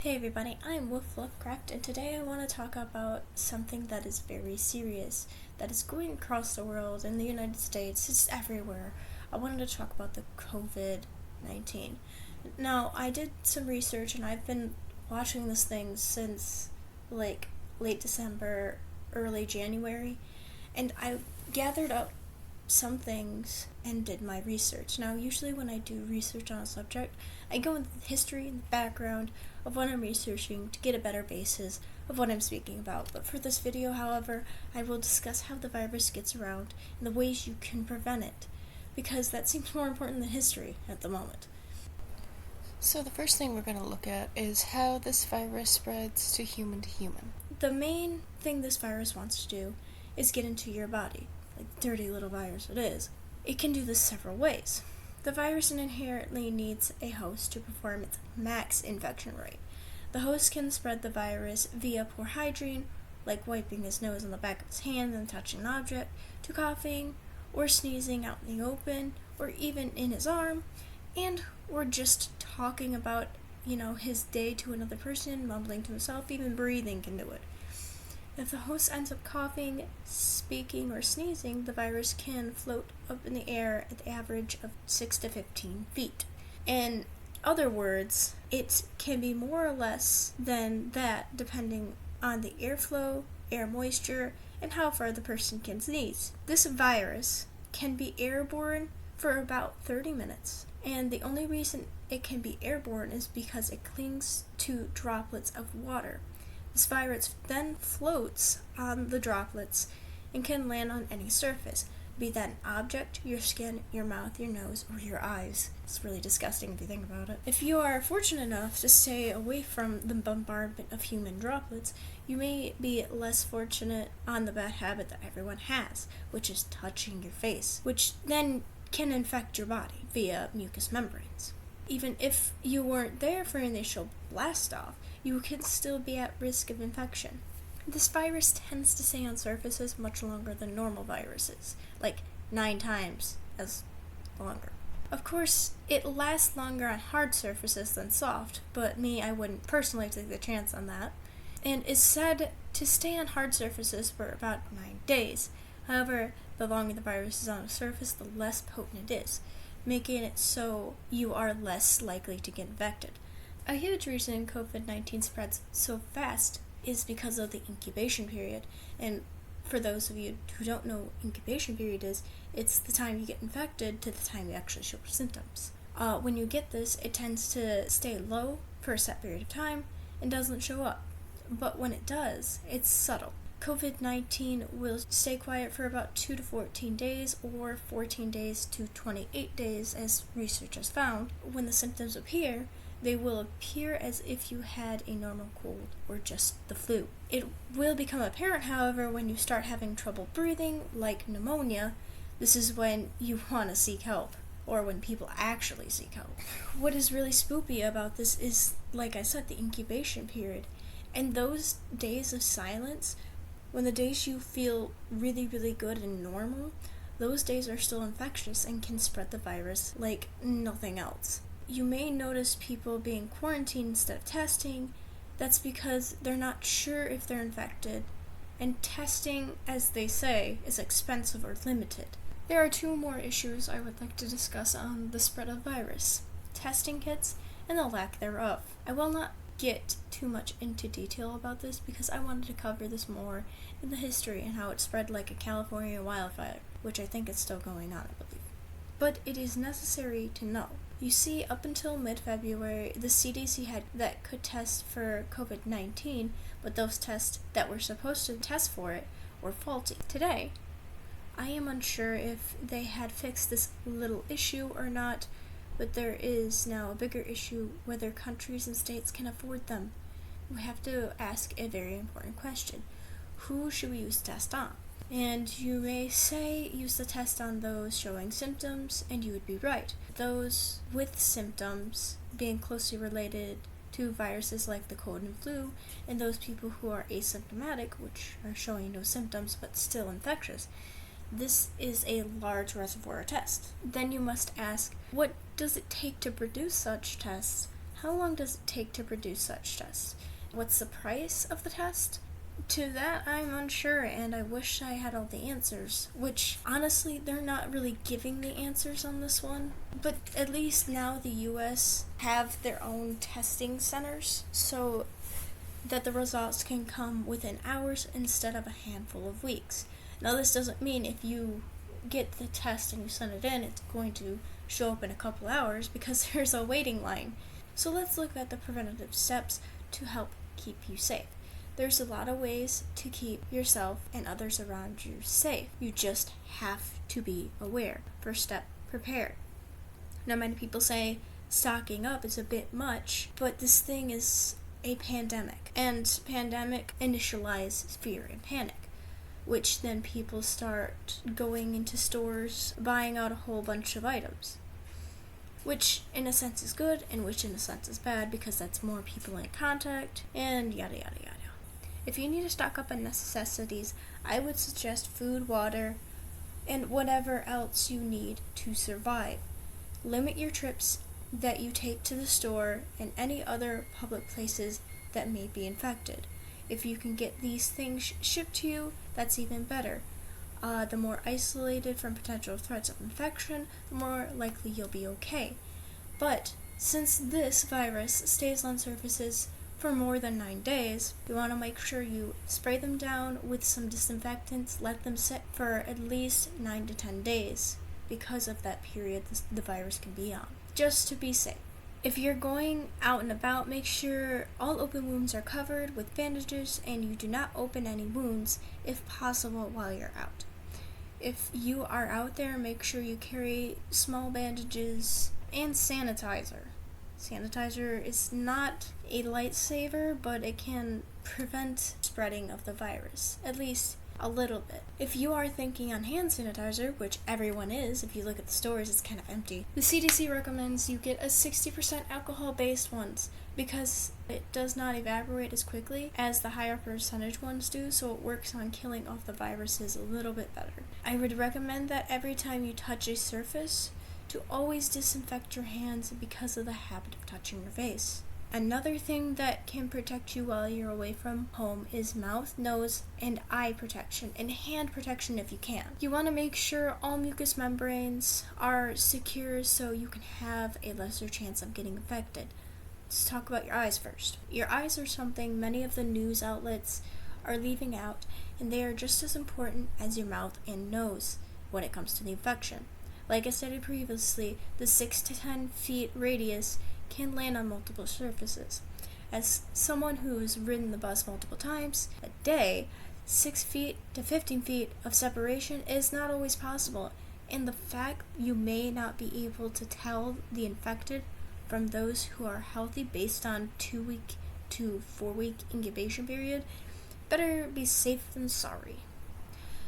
Hey everybody, I'm Wolf Lovecraft, and today I want to talk about something that is very serious, that is going across the world, in the United States, it's everywhere. I wanted to talk about the COVID-19. Now, I did some research, and I've been watching this thing since, late December, early January, and I gathered up some things and did my research. Now, usually when I do research on a subject, I go into the history and the background of what I'm researching to get a better basis of what I'm speaking about. But for this video, however, I will discuss how the virus gets around and the ways you can prevent it, because that seems more important than history at the moment. So the first thing we're going to look at is how this virus spreads to human. The main thing this virus wants to do is get into your body. Like dirty little virus it is. It can do this several ways. The virus inherently needs a host to perform its max infection rate. The host can spread the virus via poor hygiene, like wiping his nose on the back of his hand and touching an object, to coughing or sneezing out in the open, or even in his arm, or just talking about, his day to another person, mumbling to himself. Even breathing can do it. If the host ends up coughing, speaking, or sneezing, the virus can float up in the air at the average of 6 to 15 feet. In other words, it can be more or less than that depending on the airflow, air moisture, and how far the person can sneeze. This virus can be airborne for about 30 minutes, and the only reason it can be airborne is because it clings to droplets of water. This virus then floats on the droplets and can land on any surface, be that an object, your skin, your mouth, your nose, or your eyes. It's really disgusting if you think about it. If you are fortunate enough to stay away from the bombardment of human droplets, you may be less fortunate on the bad habit that everyone has, which is touching your face, which then can infect your body via mucous membranes. Even if you weren't there for an initial blast-off, you can still be at risk of infection. This virus tends to stay on surfaces much longer than normal viruses, like 9 times as longer. Of course, it lasts longer on hard surfaces than soft, but I wouldn't personally take the chance on that, and is said to stay on hard surfaces for about 9 days. However, the longer the virus is on a surface, the less potent it is, making it so you are less likely to get infected. A huge reason COVID-19 spreads so fast is because of the incubation period. And for those of you who don't know what incubation period is, it's the time you get infected to the time you actually show symptoms. When you get this, it tends to stay low for a set period of time and doesn't show up. But when it does, it's subtle. COVID-19 will stay quiet for about 2 to 14 days, or 14 days to 28 days, as research has found. When the symptoms appear, they will appear as if you had a normal cold or just the flu. It will become apparent, however, when you start having trouble breathing, like pneumonia. This is when you want to seek help, or when people actually seek help. What is really spooky about this is, like I said, the incubation period. And those days of silence, when the days you feel really, really good and normal, those days are still infectious and can spread the virus like nothing else. You may notice people being quarantined instead of testing. That's because they're not sure if they're infected, and testing, as they say, is expensive or limited. There are 2 more issues I would like to discuss on the spread of virus: testing kits and the lack thereof. I will not get too much into detail about this because I wanted to cover this more in the history and how it spread like a California wildfire, which I think is still going on, I believe. But it is necessary to know. You see, up until mid-February, the CDC had that could test for COVID-19, but those tests that were supposed to test for it were faulty. Today, I am unsure if they had fixed this little issue or not, but there is now a bigger issue whether countries and states can afford them. We have to ask a very important question. Who should we use the test on? And you may say use the test on those showing symptoms, and you would be right. Those with symptoms being closely related to viruses like the cold and flu, and those people who are asymptomatic, which are showing no symptoms but still infectious. This is a large reservoir test. Then you must ask, what does it take to produce such tests? How long does it take to produce such tests? What's the price of the test? To that, I'm unsure, and I wish I had all the answers, which, honestly, they're not really giving the answers on this one. But at least now the US have their own testing centers, so that the results can come within hours instead of a handful of weeks. Now, this doesn't mean if you get the test and you send it in, it's going to show up in a couple hours, because there's a waiting line. So let's look at the preventative steps to help keep you safe. There's a lot of ways to keep yourself and others around you safe. You just have to be aware. First step, prepare. Now, many people say stocking up is a bit much, but this thing is a pandemic, and pandemic initializes fear and panic, which then people start going into stores, buying out a whole bunch of items, which in a sense is good, and which in a sense is bad, because that's more people in contact, and yada yada yada. If you need to stock up on necessities, I would suggest food, water, and whatever else you need to survive. Limit your trips that you take to the store and any other public places that may be infected. If you can get these things shipped to you, that's even better. The more isolated from potential threats of infection, the more likely you'll be okay. But since this virus stays on surfaces for more than 9 days, you want to make sure you spray them down with some disinfectants, let them sit for at least 9 to 10 days because of that period the virus can be on, just to be safe. If you're going out and about, make sure all open wounds are covered with bandages and you do not open any wounds if possible while you're out. If you are out there, make sure you carry small bandages and sanitizer. Sanitizer is not a lifesaver, but it can prevent spreading of the virus, at least a little bit. If you are thinking on hand sanitizer, which everyone is, if you look at the stores, it's kind of empty. The CDC recommends you get a 60% alcohol-based ones because it does not evaporate as quickly as the higher percentage ones do, so it works on killing off the viruses a little bit better. I would recommend that every time you touch a surface, to always disinfect your hands because of the habit of touching your face. Another thing that can protect you while you're away from home is mouth, nose, and eye protection, and hand protection if you can. You want to make sure all mucous membranes are secure so you can have a lesser chance of getting infected. Let's talk about your eyes first. Your eyes are something many of the news outlets are leaving out, and they are just as important as your mouth and nose when it comes to the infection. Like I stated previously, the 6 to 10 feet radius can land on multiple surfaces. As someone who's ridden the bus multiple times a day, 6 feet to 15 feet of separation is not always possible, and the fact you may not be able to tell the infected from those who are healthy based on 2-week to 4-week incubation period, better be safe than sorry.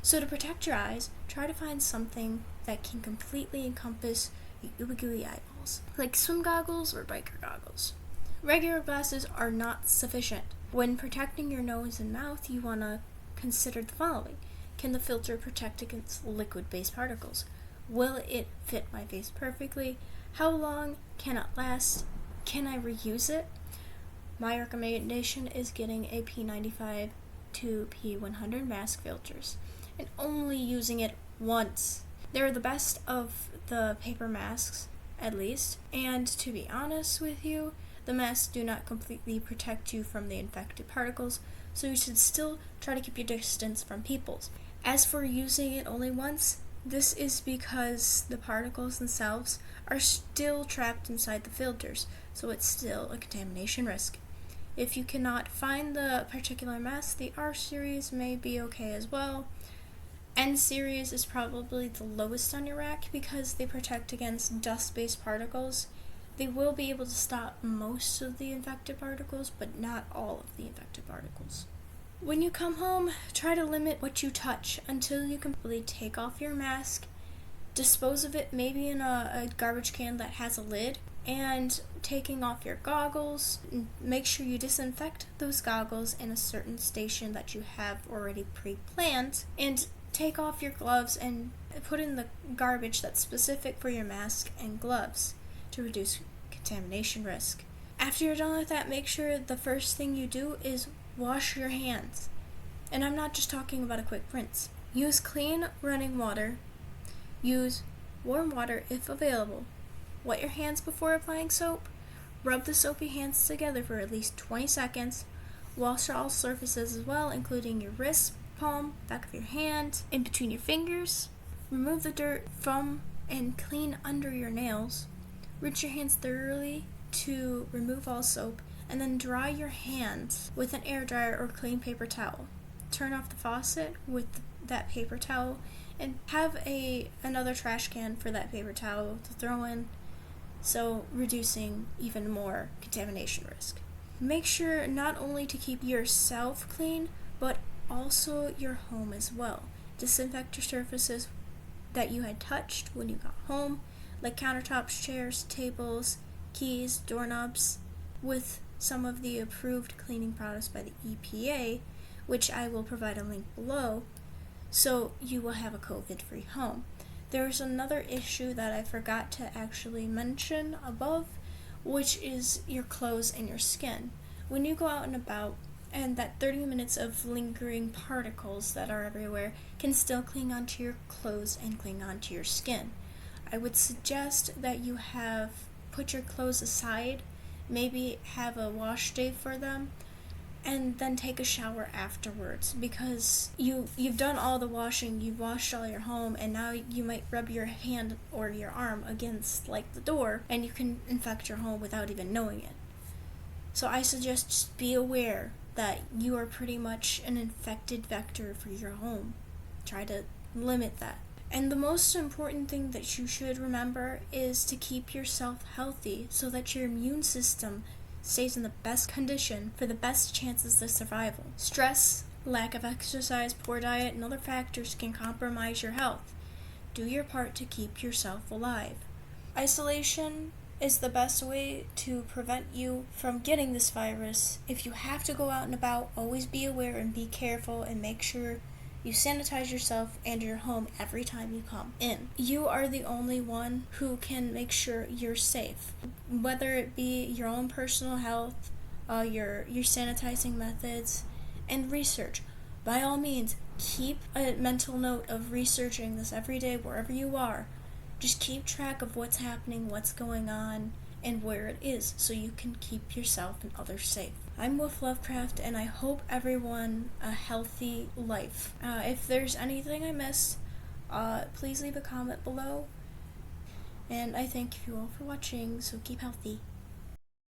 So to protect your eyes, try to find something that can completely encompass your ooey-gooey eyeballs, like swim goggles or biker goggles. Regular glasses are not sufficient. When protecting your nose and mouth, you want to consider the following. Can the filter protect against liquid-based particles? Will it fit my face perfectly? How long can it last? Can I reuse it? My recommendation is getting a P95 to P100 mask filters and only using it once. They're the best of the paper masks, at least, and to be honest with you, the masks do not completely protect you from the infected particles, so you should still try to keep your distance from people. As for using it only once, this is because the particles themselves are still trapped inside the filters, so it's still a contamination risk. If you cannot find the particular mask, the R series may be okay as well. N series is probably the lowest on your rack because they protect against dust-based particles. They will be able to stop most of the infected particles, but not all of the infected particles. When you come home, try to limit what you touch until you completely take off your mask, dispose of it maybe in a garbage can that has a lid, and taking off your goggles, make sure you disinfect those goggles in a certain station that you have already pre-planned, and take off your gloves and put in the garbage that's specific for your mask and gloves to reduce contamination risk. After you're done with that, make sure the first thing you do is wash your hands. And I'm not just talking about a quick rinse. Use clean running water. Use warm water if available. Wet your hands before applying soap. Rub the soapy hands together for at least 20 seconds. Wash all surfaces as well, including your wrist, palm, back of your hand, in between your fingers. Remove the dirt from and clean under your nails. Rinse your hands thoroughly to remove all soap, and then dry your hands with an air dryer or clean paper towel. Turn off the faucet with that paper towel and have another trash can for that paper towel to throw in, so reducing even more contamination risk. Make sure not only to keep yourself clean, but also your home as well. Disinfect your surfaces that you had touched when you got home, like countertops, chairs, tables, keys, doorknobs, with some of the approved cleaning products by the EPA, which I will provide a link below, so you will have a COVID-free home. There's another issue that I forgot to actually mention above, which is your clothes and your skin. When you go out and about, and that 30 minutes of lingering particles that are everywhere can still cling onto your clothes and cling onto your skin. I would suggest that you put your clothes aside, maybe have a wash day for them, and then take a shower afterwards, because you've done all the washing, you've washed all your home, and now you might rub your hand or your arm against like the door, and you can infect your home without even knowing it. So I suggest just be aware that you are pretty much an infected vector for your home. Try to limit that. And the most important thing that you should remember is to keep yourself healthy so that your immune system stays in the best condition for the best chances of survival. Stress, lack of exercise, poor diet, and other factors can compromise your health. Do your part to keep yourself alive. Isolation is the best way to prevent you from getting this virus. If you have to go out and about, always be aware and be careful, and make sure you sanitize yourself and your home every time you come in. You are the only one who can make sure you're safe. Whether it be your own personal health, your sanitizing methods, and research. By all means, keep a mental note of researching this every day wherever you are. Just keep track of what's happening, what's going on, and where it is, so you can keep yourself and others safe. I'm Wolf Lovecraft, and I hope everyone a healthy life. If there's anything I missed, please leave a comment below. And I thank you all for watching, so keep healthy.